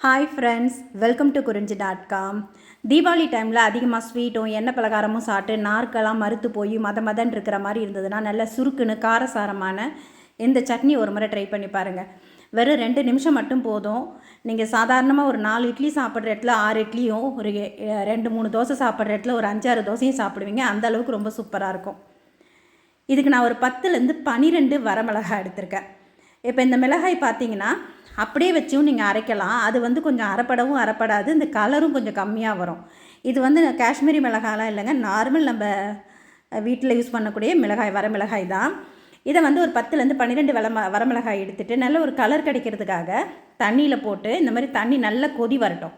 Hi friends, welcome to குறிஞ்சி.com. தீபாவளி டைமில் அதிகமாக ஸ்வீட்டும் எண்ணெய் பலகாரமும் சாப்பிட்டு நார்க்கெல்லாம் மறுத்து போய் மதன் இருக்கிற மாதிரி இருந்ததுன்னா நல்ல சுருக்குன்னு காரசாரமான இந்த சட்னி ஒரு முறை ட்ரை பண்ணி பாருங்கள். வெறும் 2 நிமிஷம் மட்டும் போதும். நீங்கள் சாதாரணமாக ஒரு 4 இட்லி சாப்பிட்ற இடத்துல 6 இட்லியும், ஒரு 2-3 தோசை சாப்பிட்ற இடத்துல ஒரு 5-6 தோசையும் சாப்பிடுவீங்க. அந்தளவுக்கு ரொம்ப சூப்பராக இருக்கும். இதுக்கு நான் ஒரு 10லேருந்து 12 வரமிளகாய் எடுத்திருக்கேன். இப்போ இந்த மிளகாய் பார்த்தீங்கன்னா அப்படியே வச்சும் நீங்கள் அரைக்கலாம். அது கொஞ்சம் அரைப்படவும் அரைப்படாது, இந்த கலரும் கொஞ்சம் கம்மியாக வரும். இது காஷ்மீரி மிளகாயெலாம் இல்லைங்க, நார்மல் நம்ம வீட்டில் யூஸ் பண்ணக்கூடிய மிளகாய், வரமிளகாய் தான். இதை ஒரு 10லேருந்து 12 வரமிளகாய் எடுத்துகிட்டு நல்ல ஒரு கலர் கிடைக்கிறதுக்காக தண்ணியில் போட்டு இந்த மாதிரி தண்ணி நல்லா கொதி வரட்டும்.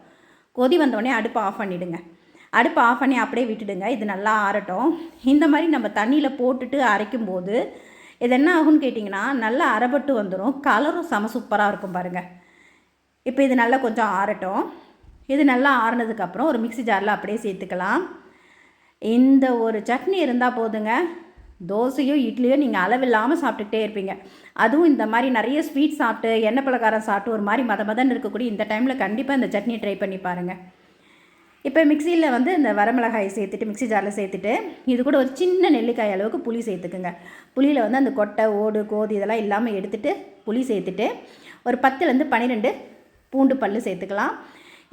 கொதி வந்தோடனே அடுப்பை ஆஃப் பண்ணிவிடுங்க. அடுப்பை ஆஃப் பண்ணி அப்படியே விட்டுடுங்க. இது நல்லா ஆறட்டும். இந்த மாதிரி நம்ம தண்ணியில் போட்டுட்டு அரைக்கும்போது இது என்ன ஆகும்னு கேட்டிங்கன்னா நல்லா அரைப்பட்டு வந்துடும். கலரும் செம சூப்பராக இருக்கும் பாருங்கள். இப்போ இது நல்லா கொஞ்சம் ஆறட்டும். இது நல்லா ஆறினதுக்கப்புறம் ஒரு மிக்ஸி ஜாரில் அப்படியே சேர்த்துக்கலாம். இந்த ஒரு சட்னி இருந்தால் போதுங்க, தோசையோ இட்லியோ நீங்கள் அளவில்லாமல் சாப்பிட்டுக்கிட்டே இருப்பீங்க. அதுவும் இந்த மாதிரி நிறைய ஸ்வீட் சாப்பிட்டு எண்ணெய் பலகாரம் சாப்பிட்டு ஒரு மாதிரி மதன்னு இருக்கக்கூடிய இந்த டைமில் கண்டிப்பாக இந்த சட்னி ட்ரை பண்ணி பாருங்கள். இப்போ மிக்சியில் இந்த வரமிளகாயை சேர்த்துட்டு மிக்ஸி ஜாரில் சேர்த்துட்டு இது கூட ஒரு சின்ன நெல்லிக்காய் அளவுக்கு புளி சேர்த்துக்குங்க. புளியில் அந்த கொட்டை, ஓடு, கோதி இதெல்லாம் இல்லாமல் எடுத்துகிட்டு புளி சேர்த்துட்டு ஒரு 10லேருந்து 12 பூண்டு பல் சேர்த்துக்கலாம்.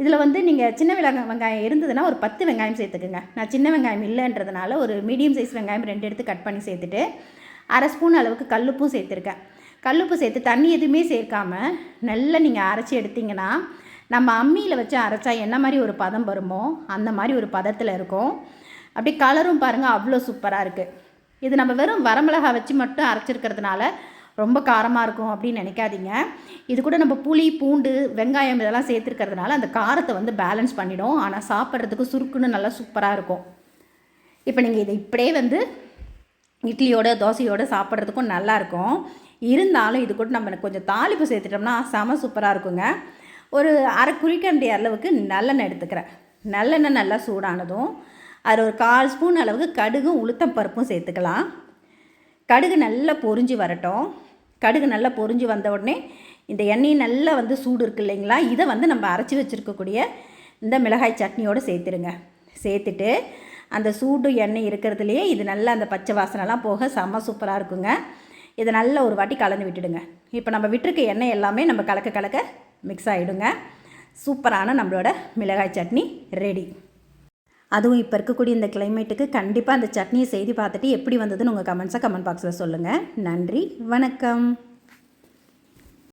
இதில் நீங்கள் சின்ன வெங்காயம் இருந்ததுன்னா ஒரு 10 வெங்காயம் சேர்த்துக்குங்க. நான் சின்ன வெங்காயம் இல்லைன்றதுனால ஒரு மீடியம் சைஸ் வெங்காயம் 2 எடுத்து கட் பண்ணி சேர்த்துட்டு அரை ஸ்பூன் அளவுக்கு கல்லுப்பும் சேர்த்துருக்கேன். கல்லுப்பு சேர்த்து தண்ணி எதுவுமே சேர்க்காமல் நல்லா நீங்கள் அரைச்சி எடுத்திங்கன்னா நம்ம அம்மியில் வச்சு அரைச்சா என்ன மாதிரி ஒரு பதம் வருமோ அந்த மாதிரி ஒரு பதத்தில் இருக்கும். அப்படி கலரும் பாருங்கள், அவ்வளோ சூப்பராக இருக்குது. இது நம்ம வெறும் வரமிளகாய் வச்சு மட்டும் அரைச்சிருக்கிறதுனால ரொம்ப காரமாக இருக்கும் அப்படின்னு நினைக்காதீங்க. இது கூட நம்ம புளி, பூண்டு, வெங்காயம் இதெல்லாம் சேர்த்துருக்கிறதுனால அந்த காரத்தை பேலன்ஸ் பண்ணிடும். ஆனால் சாப்பிட்றதுக்கு சுருக்குன்னு நல்லா சூப்பராக இருக்கும். இப்போ நீங்கள் இதை இப்படியே இட்லியோட தோசையோடு சாப்பிட்றதுக்கும் நல்லாயிருக்கும். இருந்தாலும் இது கூட நம்ம கொஞ்சம் தாளிப்பு சேர்த்துட்டோம்னா செம சூப்பராக இருக்குங்க. ஒரு அரை குறிக்கண்டி அளவுக்கு நல்லெண்ணெய் எடுத்துக்கிறேன். நல்லெண்ணெய் நல்லா சூடானதும் அதில் ஒரு 1/4 ஸ்பூன் அளவுக்கு கடுகும் உளுத்தம் பருப்பும் சேர்த்துக்கலாம். கடுகு நல்லா பொரிஞ்சு வரட்டும். கடுகு நல்லா பொரிஞ்சு வந்த உடனே இந்த எண்ணெய் நல்லா சூடு இருக்குது இல்லைங்களா, இதை நம்ம அரைச்சி வச்சுருக்கக்கூடிய இந்த மிளகாய் சட்னியோடு சேர்த்துருங்க. சேர்த்துட்டு அந்த சூடு எண்ணெய் இருக்கிறதுலையே இது நல்லா அந்த பச்சை வாசனைலாம் போக செம்ம சூப்பராக இருக்குங்க. இதை நல்லா ஒரு வாட்டி கலந்து விட்டுடுங்க. இப்போ நம்ம விட்டுருக்க எண்ணெய் எல்லாமே நம்ம கலக்க மிக்ஸ் ஆகிடுங்க. சூப்பரான நம்மளோட மிளகாய் சட்னி ரெடி. அதுவும் இப்போ இருக்கக்கூடிய இந்த கிளைமேட்டுக்கு கண்டிப்பாக அந்த சட்னியை செய்து பார்த்துட்டு எப்படி வந்ததுன்னு உங்கள் கமெண்ட் பாக்ஸில் சொல்லுங்கள். நன்றி, வணக்கம்.